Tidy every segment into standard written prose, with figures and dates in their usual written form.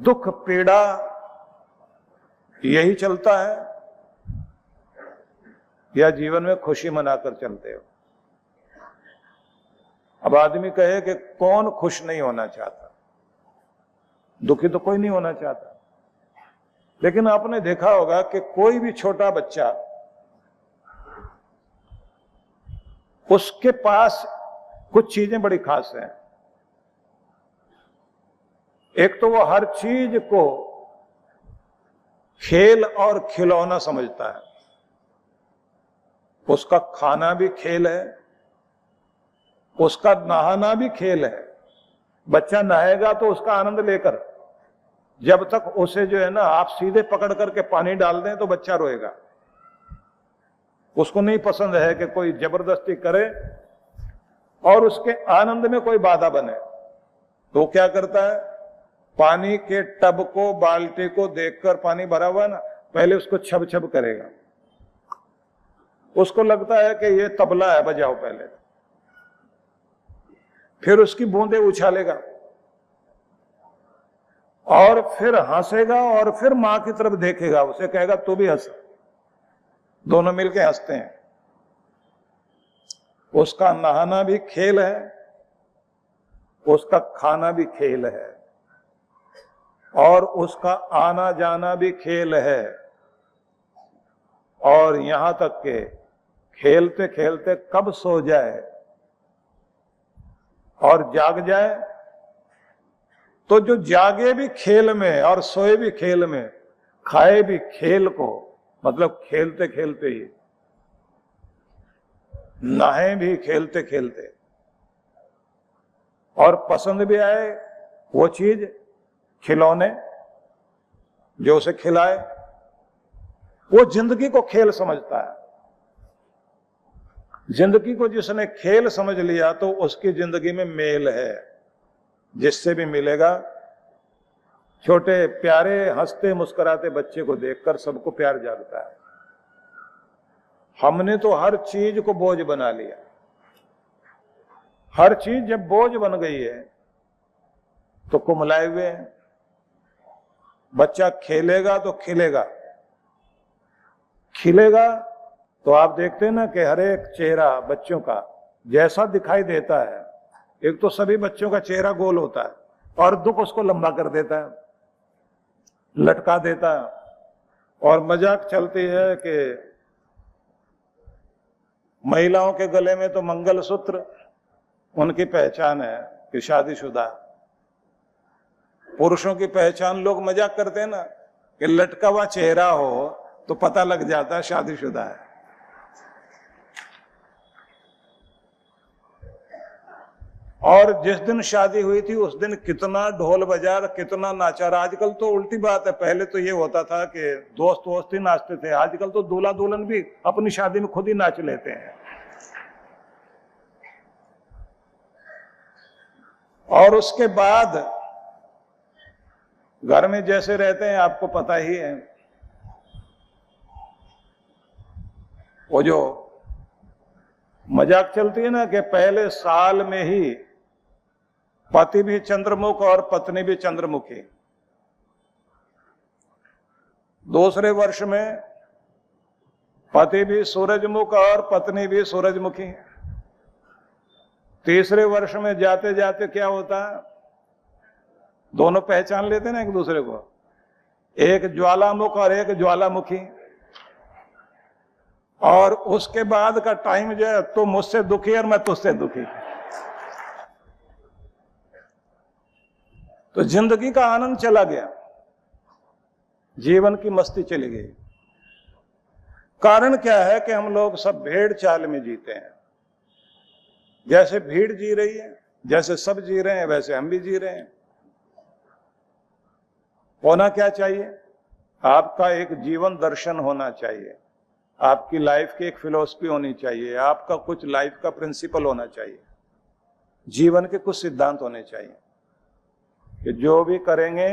दुख पीड़ा यही चलता है, या जीवन में खुशी मनाकर चलते हो? अब आदमी कहे कि कौन खुश नहीं होना चाहता, दुखी तो कोई नहीं होना चाहता। लेकिन आपने देखा होगा कि कोई भी छोटा बच्चा, उसके पास कुछ चीजें बड़ी खास हैं। एक तो वो हर चीज को खेल और खिलौना समझता है। उसका खाना भी खेल है, उसका नहाना भी खेल है। बच्चा नहाएगा तो उसका आनंद लेकर, जब तक उसे जो है ना आप सीधे पकड़ करके पानी डाल दें तो बच्चा रोएगा। उसको नहीं पसंद है कि कोई जबरदस्ती करे और उसके आनंद में कोई बाधा बने। तो क्या करता है, पानी के टब को, बाल्टी को देखकर, पानी भरा हुआ ना, पहले उसको छब छब करेगा। उसको लगता है कि ये तबला है, बजाओ पहले। फिर उसकी बूंदें उछालेगा और फिर हंसेगा और फिर मां की तरफ देखेगा, उसे कहेगा तू भी हंस। दोनों मिलके हंसते हैं। उसका नहाना भी खेल है, उसका खाना भी खेल है, और उसका आना जाना भी खेल है। और यहां तक के खेलते खेलते कब सो जाए और जाग जाए, तो जो जागे भी खेल में और सोए भी खेल में, खाए भी खेल को, मतलब खेलते खेलते ही, नहाए भी खेलते खेलते, और पसंद भी आए वो चीज, खिलौने जो उसे खिलाए, वो जिंदगी को खेल समझता है। जिंदगी को जिसने खेल समझ लिया तो उसकी जिंदगी में मेल है। जिससे भी मिलेगा, छोटे प्यारे हंसते मुस्कुराते बच्चे को देखकर सबको प्यार जागता है। हमने तो हर चीज को बोझ बना लिया। हर चीज जब बोझ बन गई है तो कुमलाए हुए हैं। बच्चा खेलेगा तो खिलेगा, खिलेगा तो आप देखते हैं ना कि हर एक चेहरा बच्चों का जैसा दिखाई देता है। एक तो सभी बच्चों का चेहरा गोल होता है और दुख उसको लंबा कर देता है, लटका देता है। और मजाक चलती है कि महिलाओं के गले में तो मंगलसूत्र उनकी पहचान है कि शादीशुदा। पुरुषों की पहचान लोग मजाक करते हैं ना कि लटका हुआ चेहरा हो तो पता लग जाता है शादीशुदा है। और जिस दिन शादी हुई थी उस दिन कितना ढोल बजा, कितना नाचा। आजकल तो उल्टी बात है। पहले तो ये होता था कि दोस्त दोस्त ही नाचते थे, आजकल तो दूल्हा दुल्हन भी अपनी शादी में खुद ही नाच लेते हैं। और उसके बाद घर में जैसे रहते हैं आपको पता ही है, वो जो मजाक चलती है ना कि पहले साल में ही पति भी चंद्रमुख और पत्नी भी चंद्रमुखी, दूसरे वर्ष में पति भी सूरजमुख और पत्नी भी सूरजमुखी, तीसरे वर्ष में जाते जाते क्या होता है, दोनों पहचान लेते ना एक दूसरे को, एक ज्वालामुख और एक ज्वालामुखी। और उसके बाद का टाइम जो है, तुम मुझसे दुखी और मैं तुझसे दुखी। तो जिंदगी का आनंद चला गया, जीवन की मस्ती चली गई। कारण क्या है कि हम लोग सब भेड़ चाल में जीते हैं। जैसे भीड़ जी रही है, जैसे सब जी रहे हैं, वैसे हम भी जी रहे हैं। होना क्या चाहिए? आपका एक जीवन दर्शन होना चाहिए, आपकी लाइफ की एक फिलॉसफी होनी चाहिए, आपका कुछ लाइफ का प्रिंसिपल होना चाहिए, जीवन के कुछ सिद्धांत होने चाहिए कि जो भी करेंगे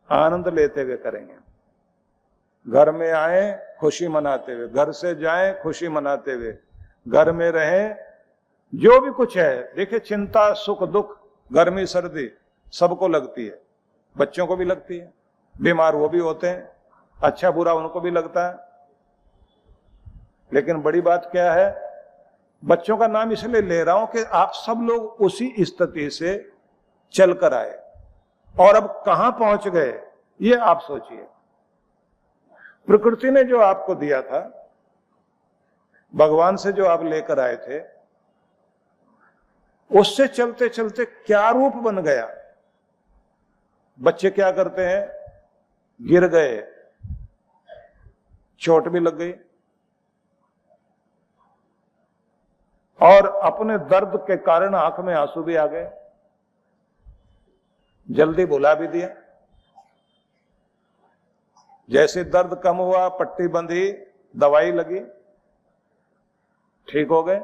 आनंद लेते हुए करेंगे। घर में आए खुशी मनाते हुए, घर से जाएं खुशी मनाते हुए, घर में रहें। जो भी कुछ है, देखिए चिंता सुख दुख गर्मी सर्दी सबको लगती है, बच्चों को भी लगती है, बीमार वो भी होते हैं, अच्छा बुरा उनको भी लगता है। लेकिन बड़ी बात क्या है, बच्चों का नाम इसलिए ले रहा हूं कि आप सब लोग उसी स्थिति से चलकर आए और अब कहां पहुंच गए ये आप सोचिए। प्रकृति ने जो आपको दिया था, भगवान से जो आप लेकर आए थे, उससे चलते चलते क्या रूप बन गया। बच्चे क्या करते हैं, गिर गए, चोट भी लग गई और अपने दर्द के कारण आंख में आंसू भी आ गए, जल्दी भुला भी दिया। जैसे दर्द कम हुआ, पट्टी बंधी, दवाई लगी, ठीक हो गए,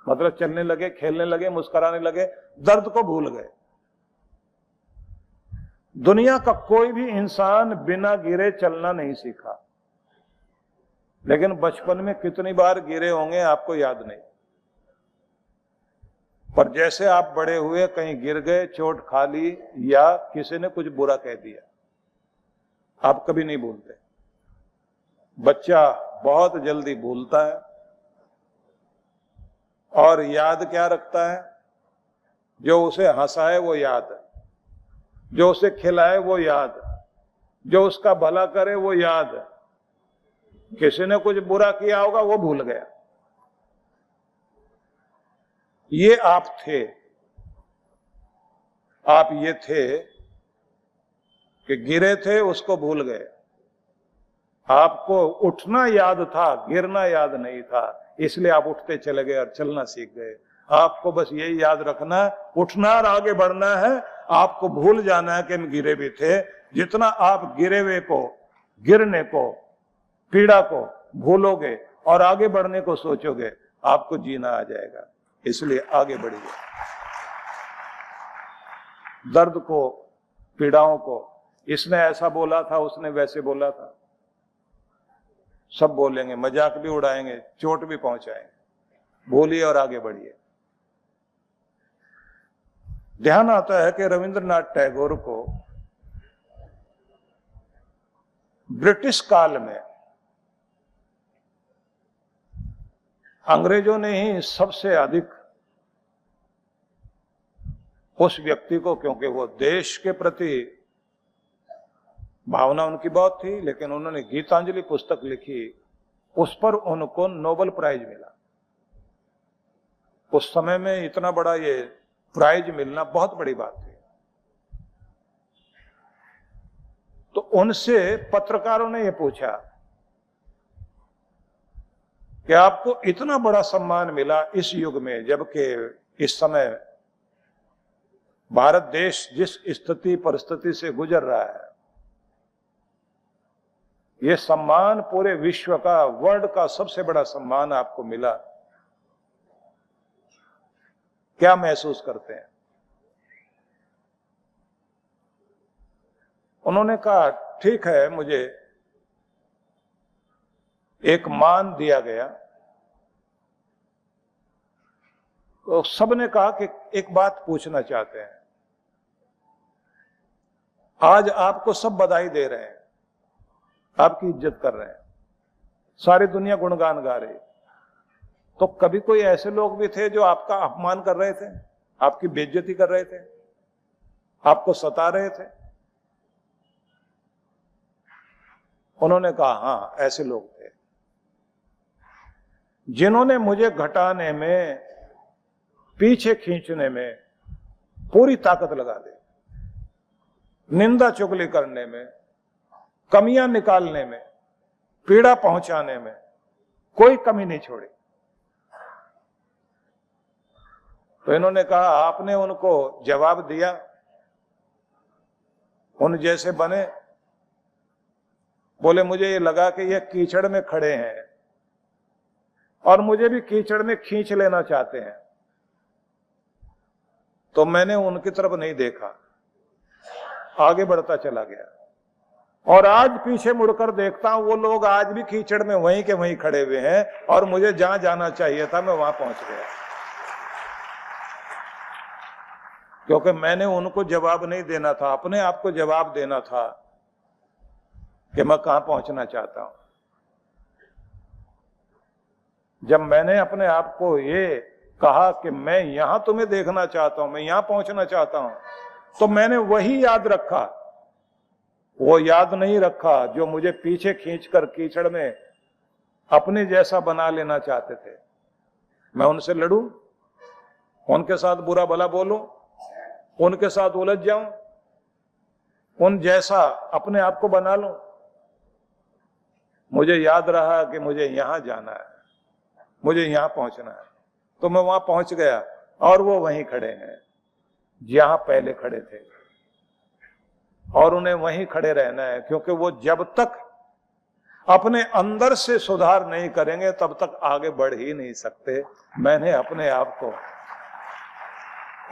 मतलब चलने लगे, खेलने लगे, मुस्कुराने लगे, दर्द को भूल गए। दुनिया का कोई भी इंसान बिना गिरे चलना नहीं सीखा, लेकिन बचपन में कितनी बार गिरे होंगे आपको याद नहीं। पर जैसे आप बड़े हुए, कहीं गिर गए, चोट खा ली या किसी ने कुछ बुरा कह दिया, आप कभी नहीं भूलते। बच्चा बहुत जल्दी भूलता है और याद क्या रखता है, जो उसे हंसाए वो याद, जो उसे खिलाए वो याद, जो उसका भला करे वो याद, किसी ने कुछ बुरा किया होगा वो भूल गया। ये आप थे, आप ये थे कि गिरे थे, उसको भूल गए। आपको उठना याद था, गिरना याद नहीं था, इसलिए आप उठते चले गए और चलना सीख गए। आपको बस यही याद रखना, उठना और आगे बढ़ना है। आपको भूल जाना है कि हम गिरे भी थे। जितना आप गिरे हुए को, गिरने को, पीड़ा को भूलोगे और आगे बढ़ने को सोचोगे, आपको जीना आ जाएगा। इसलिए आगे बढ़िए। दर्द को, पीड़ाओं को, इसने ऐसा बोला था, उसने वैसे बोला था, सब बोलेंगे, मजाक भी उड़ाएंगे, चोट भी पहुंचाएंगे। भूलिए और आगे बढ़िए। ध्यान आता है कि रविंद्रनाथ टैगोर को ब्रिटिश काल में अंग्रेजों ने ही सबसे अधिक उस व्यक्ति को, क्योंकि वो देश के प्रति भावना उनकी बहुत थी, लेकिन उन्होंने गीतांजलि पुस्तक लिखी, उस पर उनको नोबेल प्राइज मिला। उस समय में इतना बड़ा ये प्राइज मिलना बहुत बड़ी बात थी। तो उनसे पत्रकारों ने ये पूछा कि आपको इतना बड़ा सम्मान मिला इस युग में, जबकि इस समय भारत देश जिस स्थिति परिस्थिति से गुजर रहा है, यह सम्मान पूरे विश्व का, वर्ल्ड का सबसे बड़ा सम्मान आपको मिला, क्या महसूस करते हैं? उन्होंने कहा, ठीक है, मुझे एक मान दिया गया। तो सबने कहा कि एक बात पूछना चाहते हैं। आज आपको सब बधाई दे रहे हैं, आपकी इज्जत कर रहे हैं, सारी दुनिया गुणगान गा रही, तो कभी कोई ऐसे लोग भी थे जो आपका अपमान कर रहे थे, आपकी बेइज्जती कर रहे थे, आपको सता रहे थे? उन्होंने कहा, हाँ, ऐसे लोग थे जिन्होंने मुझे घटाने में, पीछे खींचने में पूरी ताकत लगा दी, निंदा चुगली करने में, कमियां निकालने में, पीड़ा पहुंचाने में कोई कमी नहीं छोड़ी। तो इन्होंने कहा, आपने उनको जवाब दिया, उन जैसे बने? बोले, मुझे ये लगा कि ये कीचड़ में खड़े हैं और मुझे भी कीचड़ में खींच लेना चाहते हैं, तो मैंने उनकी तरफ नहीं देखा, आगे बढ़ता चला गया। और आज पीछे मुड़कर देखता हूं, वो लोग आज भी कीचड़ में वहीं के वहीं खड़े हुए हैं और मुझे जहां जाना चाहिए था मैं वहां पहुंच गया। क्योंकि मैंने उनको जवाब नहीं देना था, अपने आप को जवाब देना था कि मैं कहां पहुंचना चाहता हूं। जब मैंने अपने आप को ये कहा कि मैं यहां तुम्हें देखना चाहता हूं, मैं यहां पहुंचना चाहता हूं, तो मैंने वही याद रखा, वो याद नहीं रखा जो मुझे पीछे खींचकर कीचड़ में अपने जैसा बना लेना चाहते थे। मैं उनसे लड़ूं, उनके साथ बुरा भला बोलूं, उनके साथ उलझ जाऊं, उन जैसा अपने आप को बना लूं। मुझे याद रहा कि मुझे यहां जाना है, मुझे यहां पहुंचना है, तो मैं वहां पहुंच गया और वो वहीं खड़े हैं जहां पहले खड़े थे, और उन्हें वहीं खड़े रहना है, क्योंकि वो जब तक अपने अंदर से सुधार नहीं करेंगे तब तक आगे बढ़ ही नहीं सकते। मैंने अपने आप को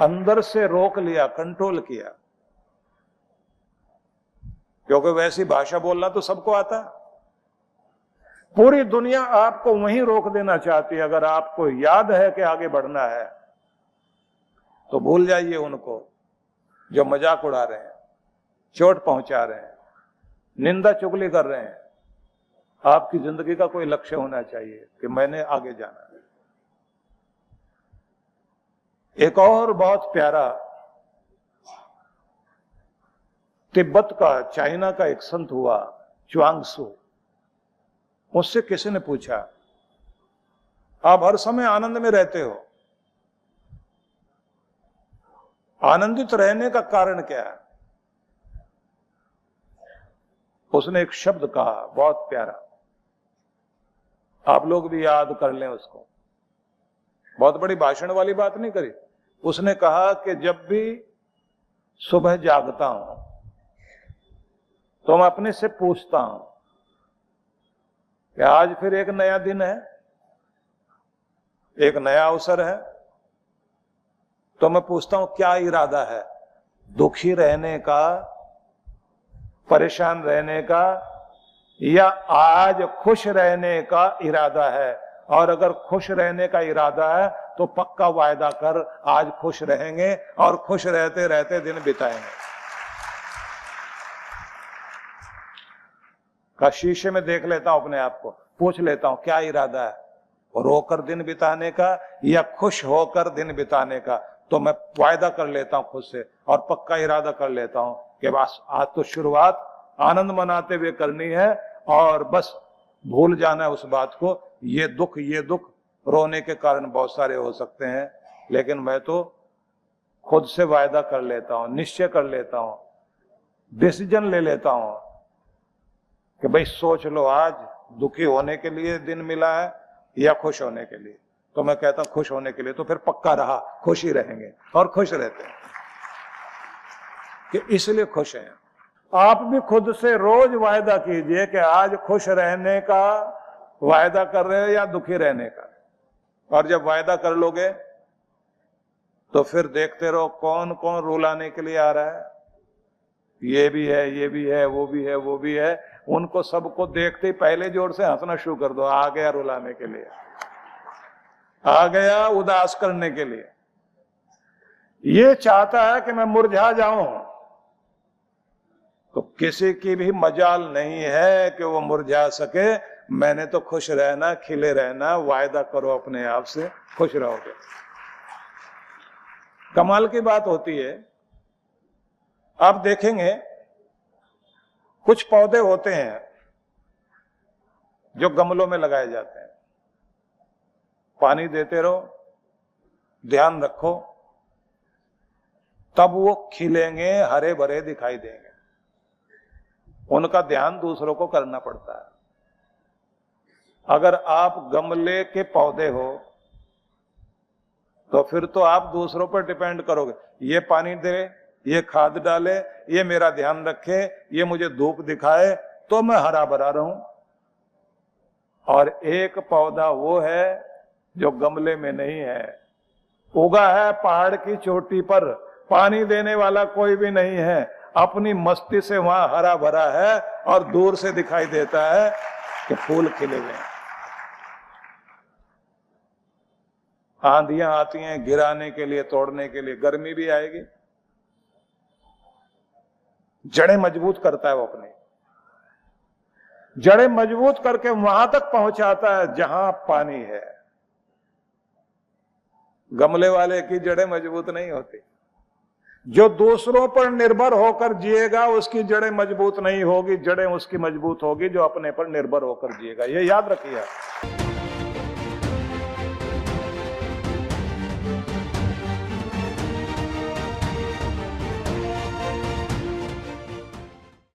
अंदर से रोक लिया, कंट्रोल किया, क्योंकि वैसी भाषा बोलना तो सबको आता। पूरी दुनिया आपको वहीं रोक देना चाहती है। अगर आपको याद है कि आगे बढ़ना है तो भूल जाइए उनको जो मजाक उड़ा रहे हैं, चोट पहुंचा रहे हैं, निंदा चुगली कर रहे हैं। आपकी जिंदगी का कोई लक्ष्य होना चाहिए कि मैंने आगे जाना है। एक और बहुत प्यारा तिब्बत का, चाइना का एक संत हुआ, च्वांगसू। उससे किसी ने पूछा, आप हर समय आनंद में रहते हो, आनंदित रहने का कारण क्या है? उसने एक शब्द कहा बहुत प्यारा, आप लोग भी याद कर लें उसको। बहुत बड़ी भाषण वाली बात नहीं करी। उसने कहा कि जब भी सुबह जागता हूं तो मैं अपने से पूछता हूं कि आज फिर एक नया दिन है, एक नया अवसर है, तो मैं पूछता हूं क्या इरादा है, दुखी रहने का, परेशान रहने का, या आज खुश रहने का इरादा है? और अगर खुश रहने का इरादा है तो पक्का वायदा कर आज खुश रहेंगे और खुश रहते रहते दिन बिताएंगे। का शीशे में देख लेता हूं अपने आप को, पूछ लेता हूं क्या इरादा है, रोकर दिन बिताने का या खुश होकर दिन बिताने का? तो मैं वायदा कर लेता हूं खुद से और पक्का इरादा कर लेता हूं कि बस आज तो शुरुआत आनंद मनाते हुए करनी है और बस भूल जाना है उस बात को। ये दुख रोने के कारण बहुत सारे हो सकते हैं, लेकिन मैं तो खुद से वायदा कर लेता हूं, निश्चय कर लेता हूं, डिसीजन ले लेता हूं कि भाई सोच लो आज दुखी होने के लिए दिन मिला है या खुश होने के लिए। तो मैं कहता हूं खुश होने के लिए, तो फिर पक्का रहा खुश ही रहेंगे और खुश रहते हैं कि इसलिए खुश हैं। आप भी खुद से रोज वायदा कीजिए कि आज खुश रहने का वायदा कर रहे हो या दुखी रहने का। और जब वायदा कर लोगे तो फिर देखते रहो कौन कौन रुलाने के लिए आ रहा है। ये भी है, ये भी है, वो भी है, वो भी है। उनको सबको देखते ही पहले जोर से हंसना शुरू कर दो। आ गया रुलाने के लिए, आ गया उदास करने के लिए। ये चाहता है कि मैं मुरझा जाऊं, तो किसी की भी मजाल नहीं है कि वो मुरझा सके। मैंने तो खुश रहना, खिले रहना। वायदा करो अपने आप से, खुश रहोगे। कमाल की बात होती है, आप देखेंगे कुछ पौधे होते हैं जो गमलों में लगाए जाते हैं। पानी देते रहो, ध्यान रखो, तब वो खिलेंगे, हरे भरे दिखाई देंगे। उनका ध्यान दूसरों को करना पड़ता है। अगर आप गमले के पौधे हो तो फिर तो आप दूसरों पर डिपेंड करोगे, ये पानी दे, ये खाद डाले, ये मेरा ध्यान रखे, ये मुझे धूप दिखाए तो मैं हरा भरा रहूं। और एक पौधा वो है जो गमले में नहीं है, उगा है पहाड़ की चोटी पर, पानी देने वाला कोई भी नहीं है, अपनी मस्ती से वहां हरा भरा है और दूर से दिखाई देता है कि फूल खिले हुए हैं। आंधियां आती हैं गिराने के लिए, तोड़ने के लिए, गर्मी भी आएगी, जड़ें मजबूत करता है वो अपने, जड़ें मजबूत करके वहां तक पहुंचाता है जहां पानी है। गमले वाले की जड़ें मजबूत नहीं होती। जो दूसरों पर निर्भर होकर जिएगा उसकी जड़ें मजबूत नहीं होगी, जड़ें उसकी मजबूत होगी जो अपने पर निर्भर होकर जिएगा। ये याद रखिए।